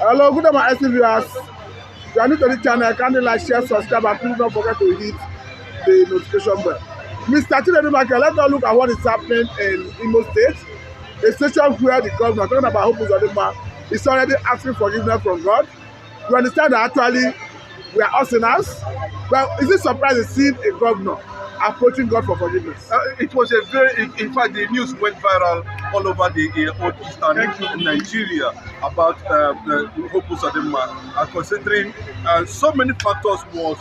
Hello, good morning, SC viewers. If you are new to the channel, kindly like, share, subscribe, and please don't forget to hit the notification bell. Mr. Uzodinma, let's now look at what is happening in Imo State, a situation where the governor, talking about Uzodinma, is already asking forgiveness from God. We understand that actually we are all sinners. Well, is it surprising seeing a governor approaching God for forgiveness? It was a very, in fact, the news went viral all over the whole eastern Nigeria about Uzodinma, considering so many factors was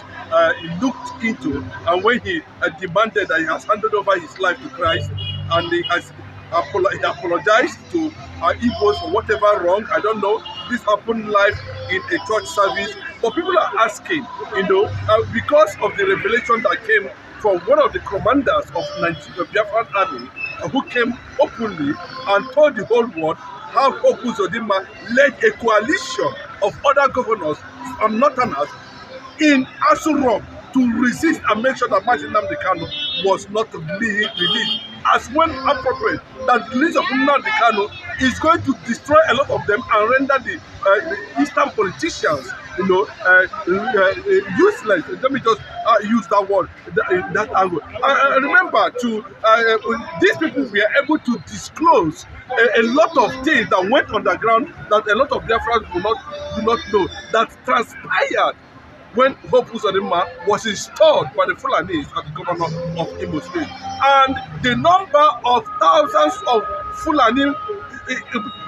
looked into, and when he demanded that he has handed over his life to Christ, and he has apologized to Igbos for whatever wrong. I don't know. This happened live in a church service, but people are asking, because of the revelation that came from one of the commanders of Nigeria, Biafran Army, who came openly and told the whole world how Uzodinma led a coalition of other governors and northerners in Aso Rock to resist and make sure that Nnamdi Kanu was not released, as when appropriate, that the release of Nnamdi Kanu is going to destroy a lot of them and render the eastern politicians useless. Let me just use that word in that angle. Remember, these people were able to disclose a lot of things that went underground that a lot of Biafrans do not know, that transpired when Uzodinma was installed by the Fulanis as the governor of Imo State. And the number of thousands of Fulani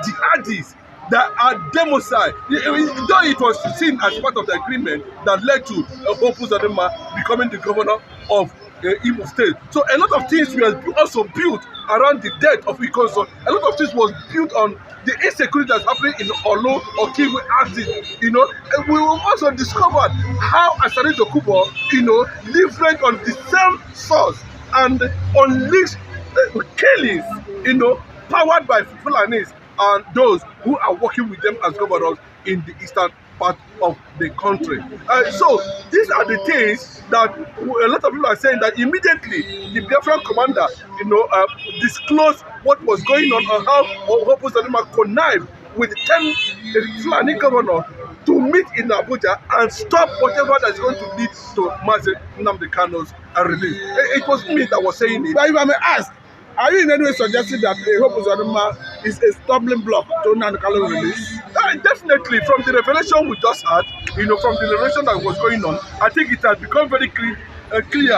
jihadis that are Genocide, though it was seen as part of the agreement that led to Uzodinma becoming the governor of Imo State. So a lot of things were also built around the death of Ikonso. A lot of things was built on the insecurity that's happening in Olo or Kiwi axis. We also discovered how Asari Dokubo, leveraged on the same source and unleashed killings, powered by Fulanis and those who are working with them as governors in the eastern part of the country. So these are the things that a lot of people are saying, that immediately the Biafran commander, disclosed what was going on and how Uzodinma connived with 10 Fulani governors to meet in Abuja and stop whatever that's going to lead to Nnamdi Kanu's release. It was me that was saying it. But if I may ask, are you in any way suggesting that Uzodinma is a stumbling block to Nnamdi Kanu's release? Definitely, from the revelation we just had, from the revelation that was going on, I think it has become very clear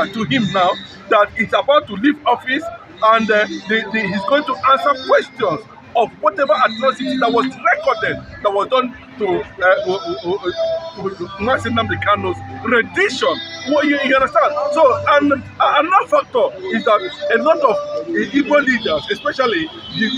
to him now that it's about to leave office, and he's going to answer questions of whatever atrocity that was recorded, that was done to Nnamdi Kanu's rendition. Well, you understand? So, and another factor is that a lot of Igbo leaders, especially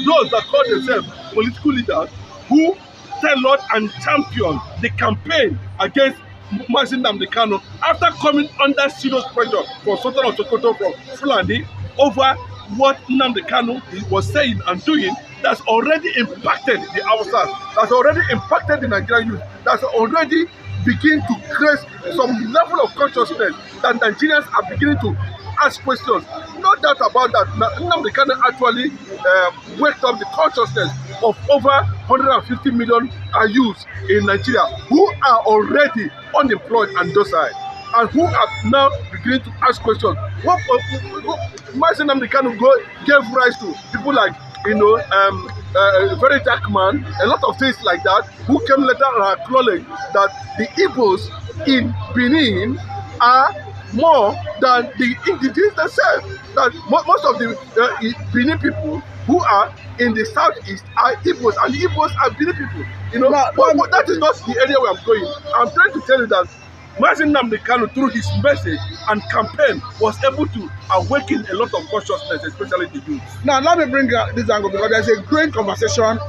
those that call themselves political leaders, who tailored and championed the campaign against Nnamdi Kanu after coming under serious pressure from Sultan of Sokoto, from Fulani, over what Nnamdi Kanu was saying and doing, that's already impacted the Hausas, that's already impacted the Nigerian youth, that's already beginning to create some level of consciousness that Nigerians are beginning to ask questions. No doubt about that. Nnamdi Kanu actually waked up the consciousness of over 150 million youths in Nigeria who are already unemployed and docile, and who are now beginning to ask questions. What Nnamdi Kanu gave rise to people like, very dark man, a lot of things like that, who came later and acknowledged that the Igbos in Benin are more than the indigenous themselves. That most of the Benin people who are in the southeast are Igbos, and the Igbos are Benin people. But that is not the area where I'm going. I'm trying to tell you that Nnamdi Kanu, through his message and campaign, was able to awaken a lot of consciousness, especially the youth. Now, let me bring this angle, because there's a growing conversation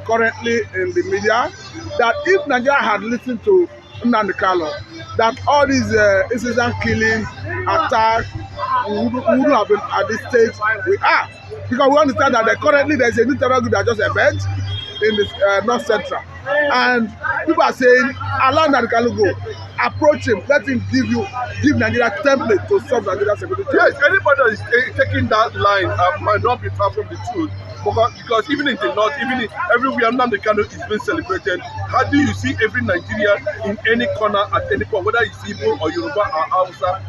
currently in the media that if Nigeria had listened to Nnamdi Kanu, that all these incident killing, attack wouldn't have been at this stage we are. Because we understand that currently there's a new terror group that just emerged in the North Central. And people are saying, allow Nnamdi Kanu go, approach him, let him give Nigeria template to solve Nigeria's security. Yes, anybody that is taking that line might not be far from the truth. because even in the north, even in everywhere Nnamdi Kanu is being celebrated, how do you see every Nigerian in any corner at any point, whether it's Igbo or Yoruba or Hausa,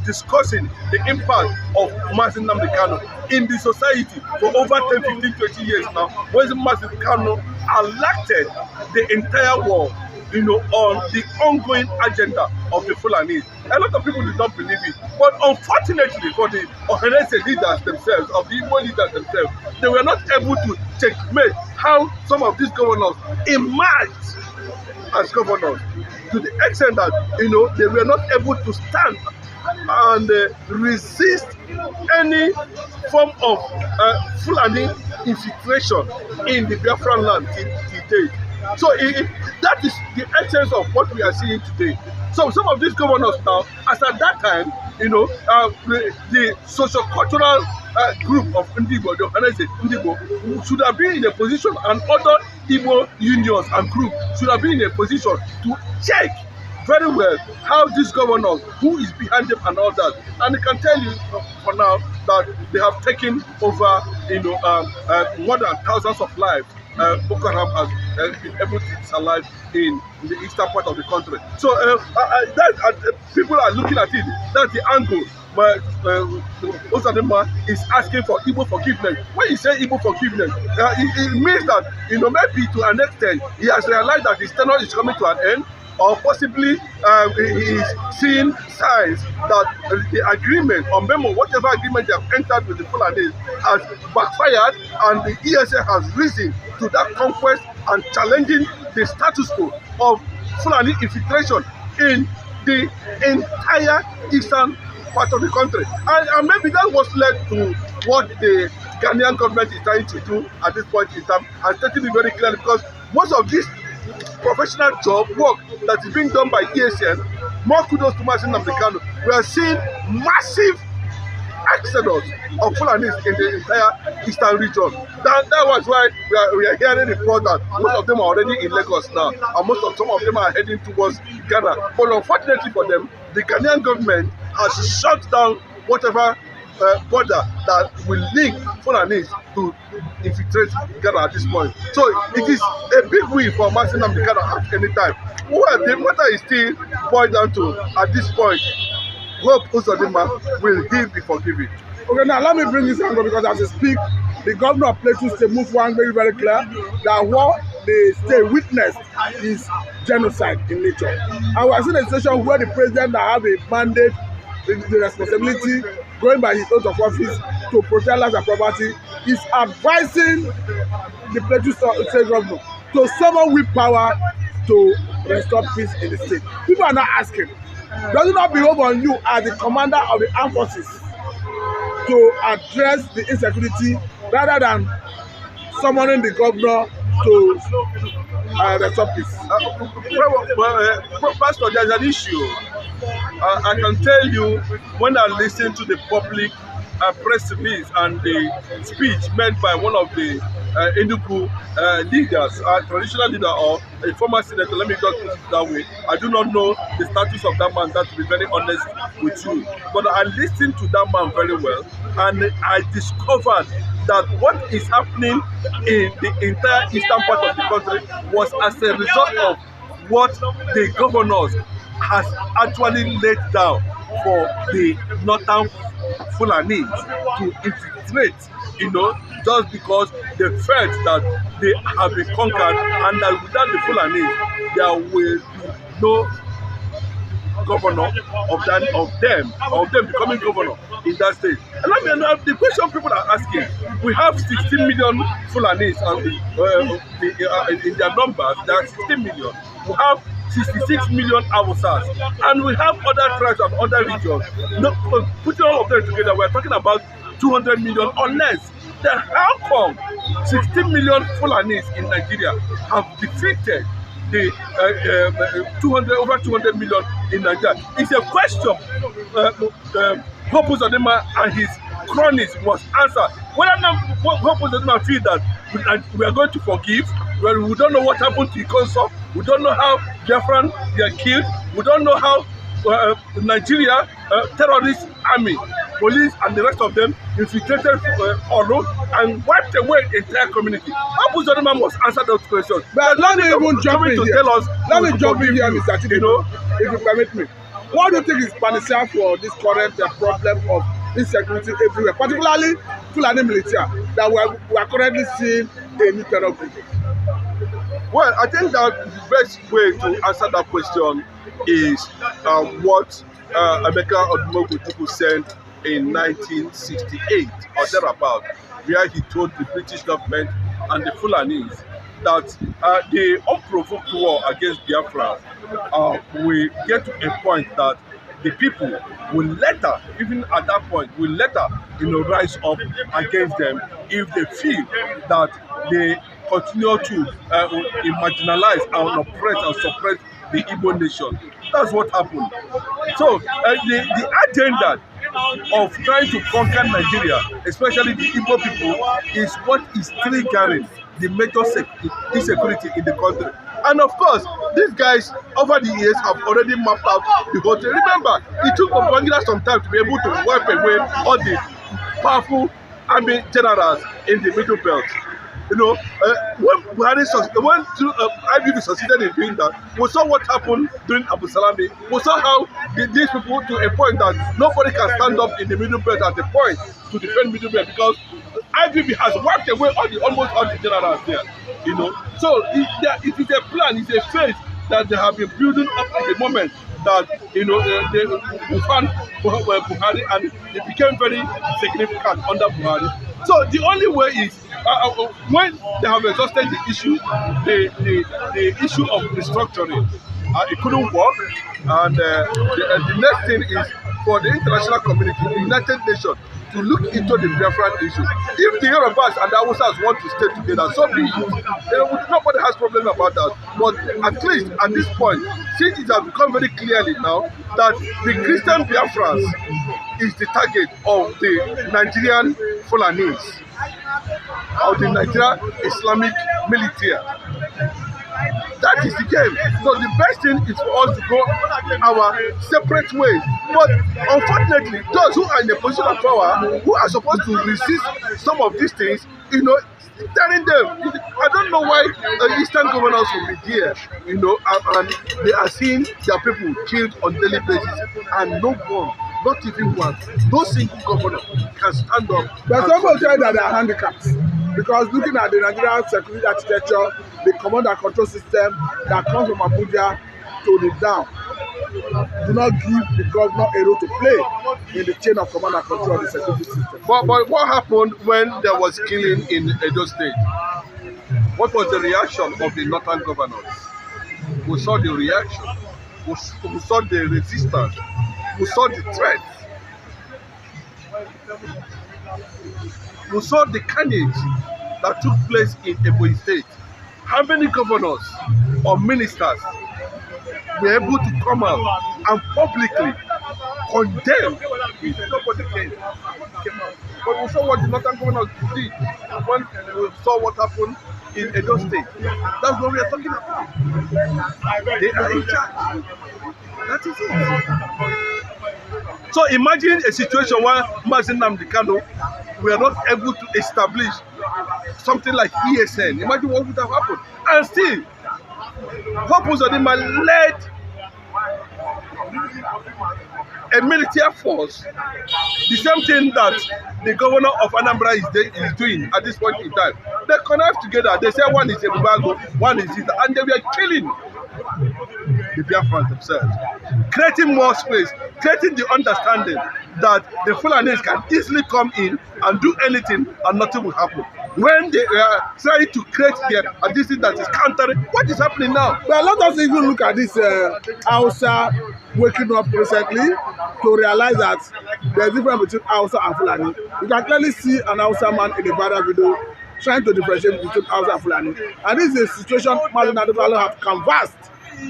discussing the impact of Mazi Nnamdi Kanu in the society for over 10, 15, 20 years now, when Mazi Kanu elected the entire world, on the ongoing agenda of the Fulanis. A lot of people did not believe it, but unfortunately for the Ohanese leaders themselves, of the Igbo leaders themselves, they were not able to checkmate how some of these governors emerged as governors, to the extent that they were not able to stand and resist any form of Fulani infiltration in the Biafran land till date. So that is the essence of what we are seeing today. So some of these governors now, as at that time, the socio-cultural group of Ndibo, the Ohanese Ndibo, should have been in a position, and other Igbo unions and groups should have been in a position to check very well how these governors, who is behind them and all that. And I can tell you for now that they have taken over, more than thousands of lives. Boko Haram has been able to survive in the eastern part of the country. So people are looking at it. That's the angle. Uzodinma is asking for Igbo forgiveness. When you say Igbo forgiveness, it means that maybe to an extent he has realized that his tenure is coming to an end, or possibly he is seeing signs that the agreement or memo, whatever agreement they have entered with the Fulanis, has backfired, and the ESA has risen to that conquest and challenging the status quo of Fulani infiltration in the entire eastern part of the country. And maybe that was led to what the Ghanaian government is trying to do at this point in time, and stating it very clearly, because most of this professional job work that is being done by ESN, more kudos to Mazi Nnamdi Kanu. We are seeing massive exodus of Fulanis in the entire eastern region. That was why we are hearing reports that most of them are already in Lagos now, and some of them are heading towards Ghana. But unfortunately for them, the Ghanaian government has shut down whatever border that will link Fulanis to infiltrate Ghana at this point. So it is a big win for Mazi Nnamdi Kanu at any time. Well, the matter is still boiled down to, at this point, hope Uzodinma will be forgiven. Okay, now let me bring this angle, because as I speak, the governor of Plateau State moved one very, very clear that what the state witnessed is genocide in nature. And we are seeing a situation where the president that have a mandate, the responsibility, going by his oath of office to protect lives and property, is advising the Plateau State governor to summon with power to restore peace in the state. People are now asking, does it not behove on you as the commander of the armed forces to address the insecurity rather than summoning the governor to restore peace? Pastor, there's an issue. I can tell you, when I listen to the public press release and the speech made by one of the Enugu leaders, traditional leader or a former senator, let me just put it that way. I do not know the status of that man, that to be very honest with you. But I listened to that man very well, and I discovered that what is happening in the entire eastern part of the country was as a result of what the governors has actually laid down for the northern Fulani to infiltrate, just because they felt that they have been conquered, and that without the Fulani, there will be no governor of them becoming governor in that state. And let me know the question people are asking. We have 16 million Fulanis in their numbers. There are 16 million. We have 66 million Hausas, and we have other tribes and other regions. Putting all of them together, we're talking about 200 million or less. Then how come 16 million Fulanis in Nigeria have defeated the over 200 million in Nigeria? It's a question Hope Uzodinma and his cronies must answer. Whether Hope Uzodinma feel that we are going to forgive, well, we don't know what happened to Ikonso, we don't know how Biafran were killed, we don't know how Nigeria terrorist army, police, and the rest of them infiltrated Oro and wiped away the entire community. How Uzodinma must answer those questions? But let me even jump in here. Let me jump in here, Mr. Chidi, if you permit me. What do you think is panacea for this current problem of insecurity everywhere, particularly Fulani militia that we are currently seeing a new terror group? Well, I think that the best way to answer that question is what Emeka Odumogwu said in 1968 or thereabout, where he told the British government and the Fulanis that the unprovoked war against Biafra will get to a point that the people will later, even at that point, will later, rise up against them if they feel that they continue to marginalize and oppress and suppress the Igbo nation. That's what happened. So the agenda of trying to conquer Nigeria, especially the Igbo people, is what is triggering the major insecurity in the country. And of course, these guys over the years have already mapped out the whole thing. Remember, it took Babangida some time to be able to wipe away all the powerful army generals in the Middle Belt. When Buhari IBB succeeded in doing that, we saw what happened during Abu Salami. We saw how these people, to a point that nobody can stand up in the Middle Belt at the point to defend Middle Belt, because IBB has wiped away almost all the generals there. So it is a plan, it's a phase that they have been building up to the moment that they found Buhari, and it became very significant under Buhari. So the only way is when they have exhausted the issue, the issue of restructuring, it couldn't work, and the next thing is for the international community, the United Nations, to look into the Biafran issue. If the Yorubas and the Hausas want to stay together, so be it. Nobody has problem about that. But at least at this point, since it has become very clearly now that the Christian Biafrans is the target of the Nigerian Fulanis, of the Nigerian Islamic military. That is the game. So the best thing is for us to go our separate ways. But unfortunately, those who are in a position of power, who are supposed to resist some of these things, telling them, I don't know why Eastern governors will be there, and they are seeing their people killed on daily basis, and no one, not even one, no single governor can stand up. But some will tell that they are handicapped, because looking at the Nigerian security architecture, the command and control system that comes from Abuja to the down, do not give the governor a role to play in the chain of command and control of the security system. But what happened when there was killing in Edo State? What was the reaction of the northern governors? We saw the reaction. We saw the resistance. We saw the threats. We saw the carnage that took place in Imo State. How many governors or ministers were able to come out and publicly condemn? Nobody came out. But we saw what the northern governors did when we saw what happened in Edo State. That's what we are talking about. They are in charge. That is it. So imagine a situation where Mazi Nnamdi Kanu were not able to establish something like ESN. Imagine what would have happened. And still, Uzodinma led a military force, the same thing that the governor of Anambra is doing at this point in time. They connect together. They say one is a Bubago, one is this, and they were killing the Biafrans themselves, creating more space, creating the understanding that the Fulanis can easily come in and do anything and nothing will happen. When they are trying to create this thing that is countering what is happening now. But let us even look at this Hausa waking up recently to realize that there is a difference between Hausa and Fulani. You can clearly see an Hausa man in a viral video trying to differentiate between Hausa and Fulani. And this is a situation Mazi Nnamdi Kanu have canvassed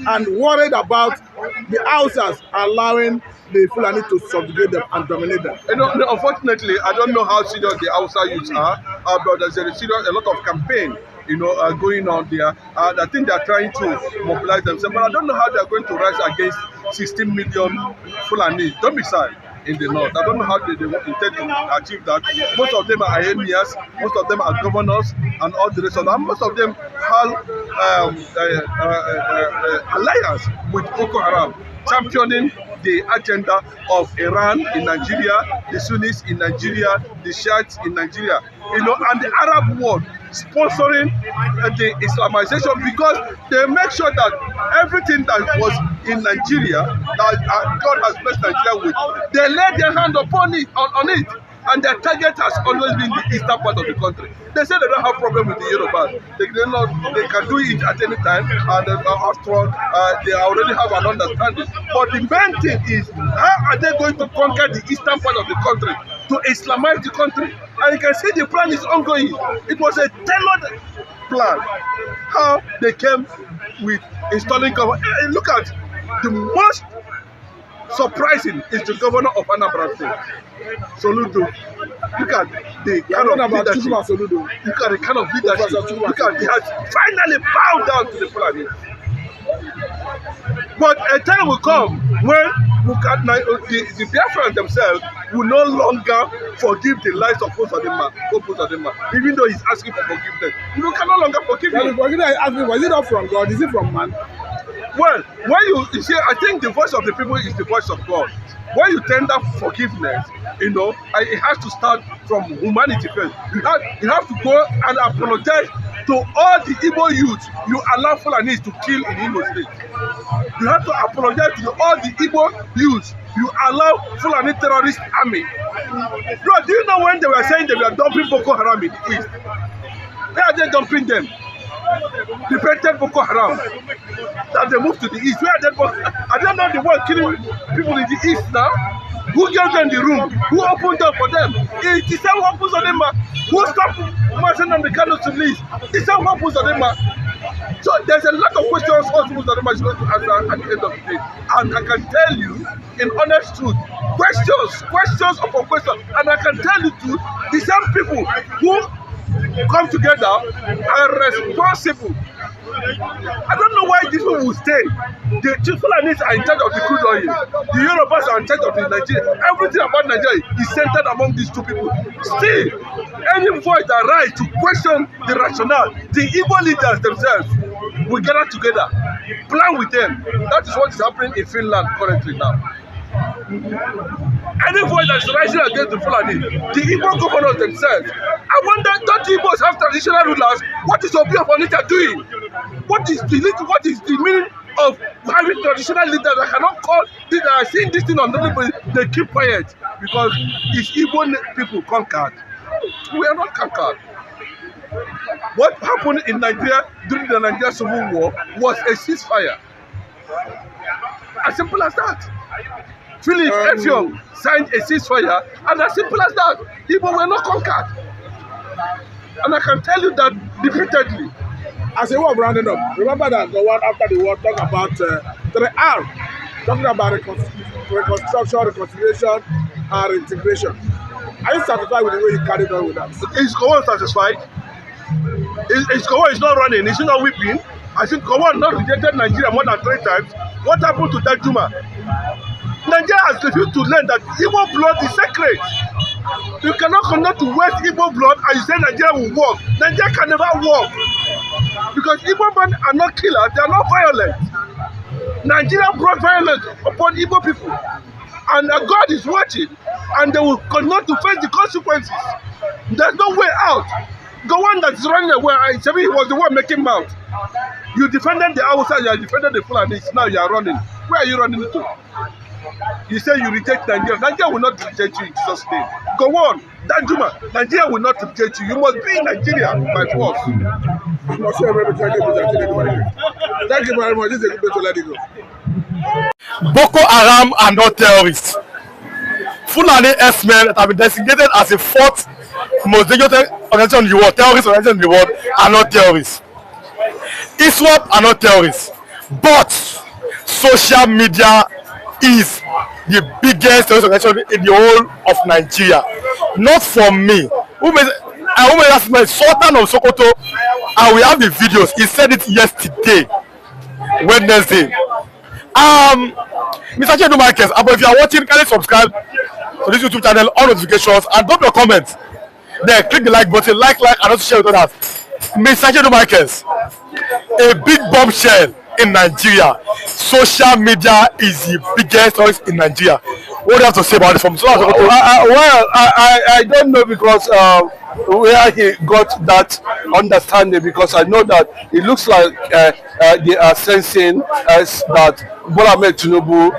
and worried about the Hausas allowing the Fulani to subjugate them and dominate them. Unfortunately, I don't know how serious the Hausa youths are, but there's a lot of campaign going on there. And I think they are trying to mobilize themselves, but I don't know how they are going to rise against 16 million Fulani domicile in the north. I don't know how they intend to achieve that. Most of them are emirs, most of them are governors, and all the rest of them. Most of them have alliance with Boko Haram, championing the agenda of Iran in Nigeria, the Sunnis in Nigeria, the Shiites in Nigeria, and the Arab world sponsoring the Islamization, because they make sure that everything that was in Nigeria, that God has blessed Nigeria with, they lay their hand upon it, on it. And their target has always been the eastern part of the country. They say they don't have problem with the Yorubas. They can do it at any time, and after all, they already have an understanding. But the main thing is, how are they going to conquer the eastern part of the country, to Islamize the country? And you can see the plan is ongoing. It was a tailored plan. How they came with installing government. Look at the most surprising is the governor of Anambra State, Soludo. Look at the kind of leadership. Look at the kind of leadership. Look at, he has finally bowed down to the Fulani. But a time will come when the Biafrans themselves will no longer forgive the lies of Uzodinma, even though he's asking for forgiveness. You can no longer forgive him. Was it not from God? Is it from man? Well, when you see, I think the voice of the people is the voice of God. When you tender forgiveness, it has to start from humanity first. You have to go and apologize to all the Igbo youth you allow Fulanis to kill in Imo State. You have to apologize to all the Igbo youth you allow Fulani terrorist army. Bro, do you know when they were saying they were dumping Boko Haram in the east? Where are they dumping them? Repented Boko Haram that they moved to the east. Where are they? I don't know the one killing people in the east now. Who gave them the room? Who opened up for them? It is how happens on them. Who stopped marching on the candles to leave? It's how happens on them. So there's a lot of questions also Uzodinma is going to answer at the end of the day. And I can tell you, in honest truth, questions upon questions. And I can tell you too, the same people who come together are responsible. I don't know why these people will stay. The Fulanis are in charge of the crude oil. The Yorubas are in charge of the Nigeria. Everything about Nigeria is centered among these two people. Still, any voice that rise to question the rationale, the Igbo leaders themselves will gather together, plan with them. That is what is happening in Finland currently now. Any voice that is rising against the Fulani, the Igbo governors themselves. I wonder, don't the Igbos have traditional rulers? What is Obi of Onitsha doing? What is the meaning of having traditional leaders that cannot call, that are saying this thing on nobody, they keep quiet because it's Igbo people conquered. We are not conquered. What happened in Nigeria during the Nigerian Civil War was a ceasefire. As simple as that. Philip Effiong signed a ceasefire, and as simple as that, Igbo were not conquered. And I can tell you that repeatedly. As a war rounded up, remember that the one after the war talked about 3R, talking about reconstruction, reconciliation, and integration. Are you satisfied with the way you carried on with that? Is Gowon satisfied? Is Gowon is not running? Is he not weeping? I think Gowon not rejected Nigeria more than 3 times. What happened to that Juma? Nigeria has refused to learn that Igbo blood is sacred. You cannot continue to waste Igbo blood and you say Nigeria will work. Nigeria can never work. Because Igbo men are not killers, they are not violent. Nigeria brought violence upon Igbo people. And God is watching, and they will continue to face the consequences. There's no way out. The one that's running away, he was the one making mouth. You defended the outside, you defended the Fulanis, now you are running. Where are you running to? You say you reject Nigeria. Nigeria will not reject you in Jesus' name. Go on. Danjuma, Nigeria will not reject you. You must be in Nigeria by force. Thank you very much. This is a good way to let it go. Boko Haram are not terrorists. Fulani S-men that have been designated as the 4th most dangerous organization in the world, terrorist organization in the world, are not terrorists. ISWAP are not terrorists. But social media is the biggest terrorist organization in the whole of Nigeria. Not for me. a woman asked me, Sultan of Sokoto, and we have the videos. He said it yesterday, Wednesday. Mr. Chedu Marquez, if you are watching, kindly subscribe to this YouTube channel, on notifications, and drop your comments. Then click the like button, like, and also share with others. Mr. Chedu Marquez, a big bombshell in Nigeria. Social media is the biggest noise in Nigeria. What do you have to say about this from Sultan of Sokoto? I don't know, because where he got that understanding, because I know that it looks like they are sensing that Bola Ahmed Tinubu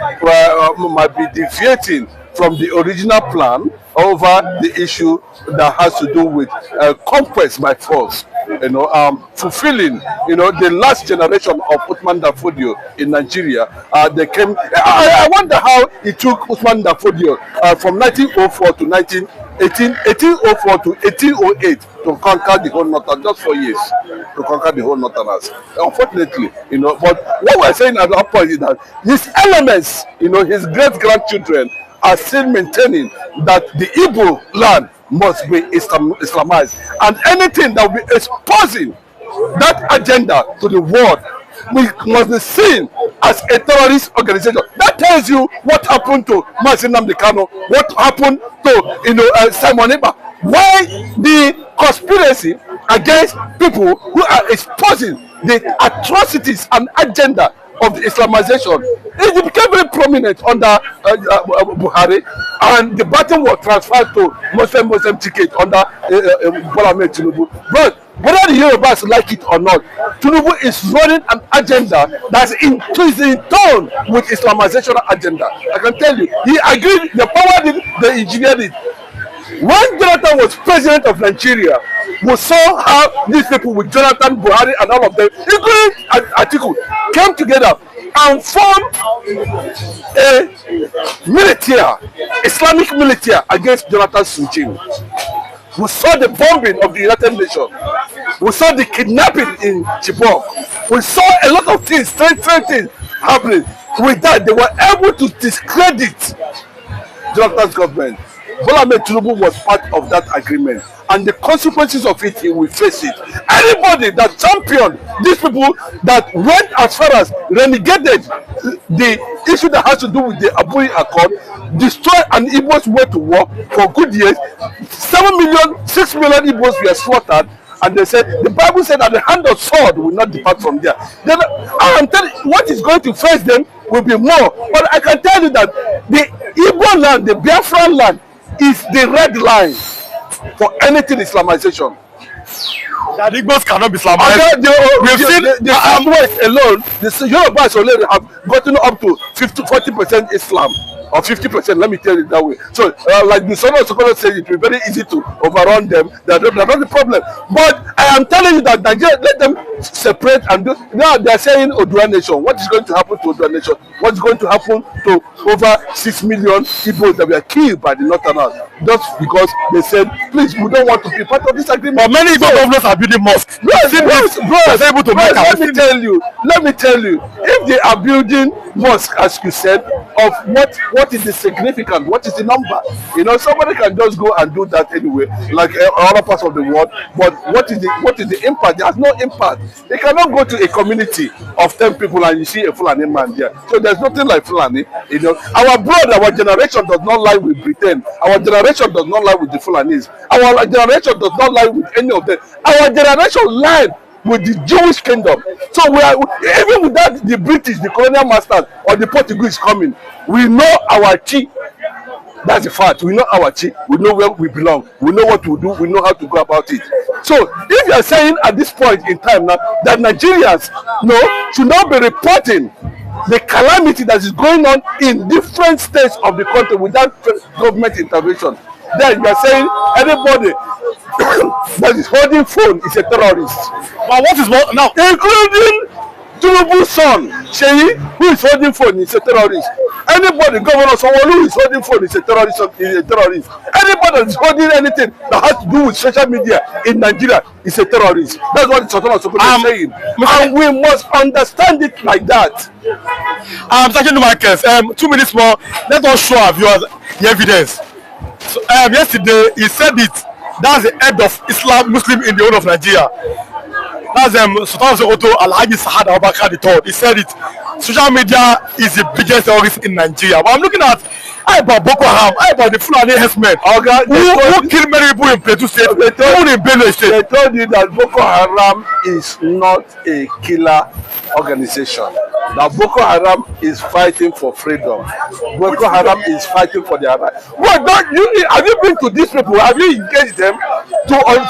might be deviating from the original plan over the issue that has to do with conquest by force. Fulfilling, the last generation of Uthman Danfodio in Nigeria. They came. I wonder how it took Uthman Danfodio from 1904 to 1804 to 1808 to conquer the whole northern, just 4 years to conquer the whole northerners. Unfortunately, but what we're saying at that point is that his elements, his great-grandchildren are still maintaining that the Igbo land must be Islamized, and anything that will be exposing that agenda to the world must be seen as a terrorist organization. That tells you what happened to Mazi Nnamdi Kanu, what happened to Simon Ekpa. Why the conspiracy against people who are exposing the atrocities and agenda of the Islamization? It became very prominent under Buhari, and the baton was transferred to Muslim ticket under Bola Ahmed Tinubu. But whether the Yorubas like it or not, Tinubu is running an agenda that's in tone with Islamization agenda. I can tell you, he agreed, the power did, they engineered it. When Jonathan was president of Nigeria, we saw how these people with Jonathan, Buhari, and all of them, including Atiku, came together and formed a Islamic military against Jonathan's regime. We saw the bombing of the United Nations. We saw the kidnapping in Chibok. We saw a lot of things, strange things happening. With that, they were able to discredit Jonathan's government. Bola Ahmed Tinubu was part of that agreement, and the consequences of it, he will face it. Anybody that championed these people that went as far as renegated the issue that has to do with the Abui Accord, destroyed an Igbo's way to war for good years. 6 million Igbos were slaughtered, and they said, the Bible said that the hand of sword will not depart from there. Then I'm telling you, what is going to face them will be more. But I can tell you that the Igbo land, the Biafran land, is the red line for anything Islamization. That Igbos cannot be Islamized. We've seen the Conquest alone, the Yorubas already have gotten up to 40% Islam. Or 50%, let me tell you that way. So, like the son of Sokoto said, it will be very easy to overrun them. They're not the problem. But I am telling you that Nigeria, let them separate and do. Now they're saying Odua Nation. What is going to happen to Odua Nation? What's going to happen to over 6 million people that were killed by the Northerners? Just because they said, please, we don't want to be part of this agreement. But many governors are building mosques. Let me tell you, if they are building mosques, as you said, of what is the significance, what is the number? Somebody can just go and do that anyway, like other parts of the world. But what is the impact? There's no impact. They cannot go to a community of 10 people and you see a Fulani man there. So there's nothing like Fulani. Our blood, our generation does not lie with Britain. Our generation does not lie with the Fulanis. Our generation does not lie with any of them. Our generation lied with the Jewish kingdom. So we are, even without the British, the colonial masters, or the Portuguese coming, we know our chi. That's the fact. We know our chi. We know where we belong. We know what to do. We know how to go about it. So if you are saying at this point in time now that Nigerians should not be reporting the calamity that is going on in different states of the country without government intervention, then you are saying anybody that is holding phone is a terrorist. But what is more now? Including Tinubu's son, Sheyi, who is holding phone, is a terrorist. Anybody, Governor Sanwo-Olu, who is holding phone is a terrorist. Anybody that is holding anything that has to do with social media in Nigeria is a terrorist. That's what Sultan of Sokoto is saying. And we must understand it like that. Second Marcus, 2 minutes more. Let us show our viewers the evidence. So, yesterday he said it That's the head of Islam Muslim in the whole of Nigeria. That's Sultan Sokoto Alhaji Sahad Abubakar III. He said it. Social media is the biggest terrorist in Nigeria. But I'm looking at how about Boko Haram, how about the Fulani herdsmen who killed many people in Plateau State, even in Benue State. They told you that Boko Haram is not a killer organization. That Boko Haram is fighting for freedom. Boko Haram is fighting for their rights. Well, have you been to these people? Have you engaged them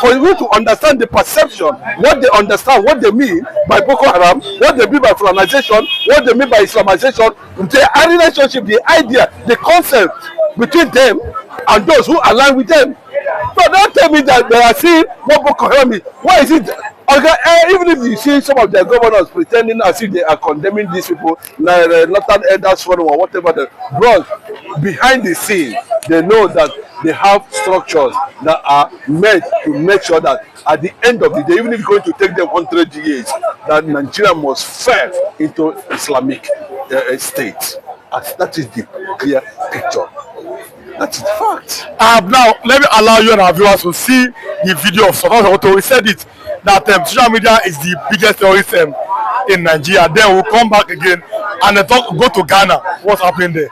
for you to understand the perception, what they understand, what they mean by Boko Haram, what they mean by Fulanization, what they mean by Islamization, the relationship, the idea, the concept between them and those who align with them. So don't tell me that they are seeing what Boko Haram is. Why is it? Okay, even if you see some of their governors pretending as if they are condemning these people, like Northern Elders Forum or whatever, the bros behind the scene, they know that they have structures that are meant to make sure that at the end of the day, even if it's going to take them 100 years, that Nigeria must fall into Islamic state. That is the clear picture. That's the fact. Now, let me allow you and our viewers to see the video of Sultan Sokoto. He said it, that social media is the biggest terrorist in Nigeria. Then we'll come back again and go to Ghana. What's happening there?